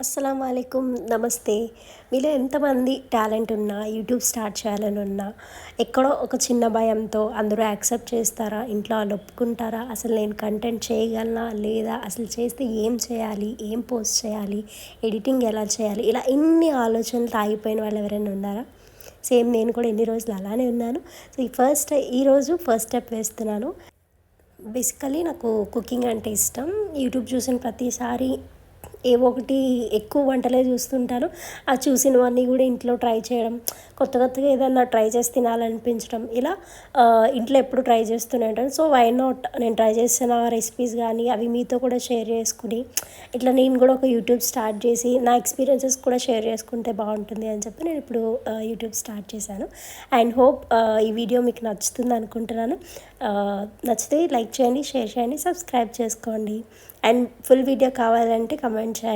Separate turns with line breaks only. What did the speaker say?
అస్సలం వాలేకుం నమస్తే. మీలో ఎంతమంది టాలెంట్ ఉన్నా, యూట్యూబ్ స్టార్ట్ చేయాలని ఉన్నా, ఎక్కడో ఒక చిన్న భయంతో అందరూ యాక్సెప్ట్ చేస్తారా? ఇంట్లో వాళ్ళు ఒప్పుకుంటారా? అసలు నేను కంటెంట్ చేయగలనా? లేదా? అసలు చేస్తే ఏం చేయాలి? ఏం పోస్ట్ చేయాలి? ఎడిటింగ్ ఎలా చేయాలి? ఇలా ఇన్ని ఆలోచనలతో ఆగిపోయిన వాళ్ళు ఎవరైనా ఉన్నారా? సేమ్ నేను కూడా ఇన్ని రోజులు అలానే ఉన్నాను. సో, ఈరోజు ఫస్ట్ స్టెప్ వేస్తున్నాను. బేసికలీ నాకు కుకింగ్ అంటే ఇష్టం. యూట్యూబ్ చూసిన ప్రతిసారి ఏవో ఒకటి ఎక్కువ వంటలే చూస్తుంటాను. ఆ చూసినవన్నీ కూడా ఇంట్లో ట్రై చేయడం, కొత్త కొత్తగా ఏదన్నా ట్రై చేసి తినాలనిపించడం, ఇలా ఇంట్లో ఎప్పుడు ట్రై చేస్తూనే ఉంటాను. సో వై నాట్, నేను ట్రై చేసిన రెసిపీస్ కానీ అవి మీతో కూడా షేర్ చేసుకుని, ఇట్లా నేను కూడా ఒక యూట్యూబ్ స్టార్ట్ చేసి నా ఎక్స్పీరియన్సెస్ కూడా షేర్ చేసుకుంటే బాగుంటుంది అని చెప్పి నేను ఇప్పుడు యూట్యూబ్ స్టార్ట్ చేశాను. అండ్ హోప్ ఈ వీడియో మీకు నచ్చుతుంది అనుకుంటున్నాను. నచ్చితే లైక్ చేయండి, షేర్ చేయండి, సబ్స్క్రైబ్ చేసుకోండి. అండ్ ఫుల్ వీడియో కావాలంటే కమెంట్ చేయండి.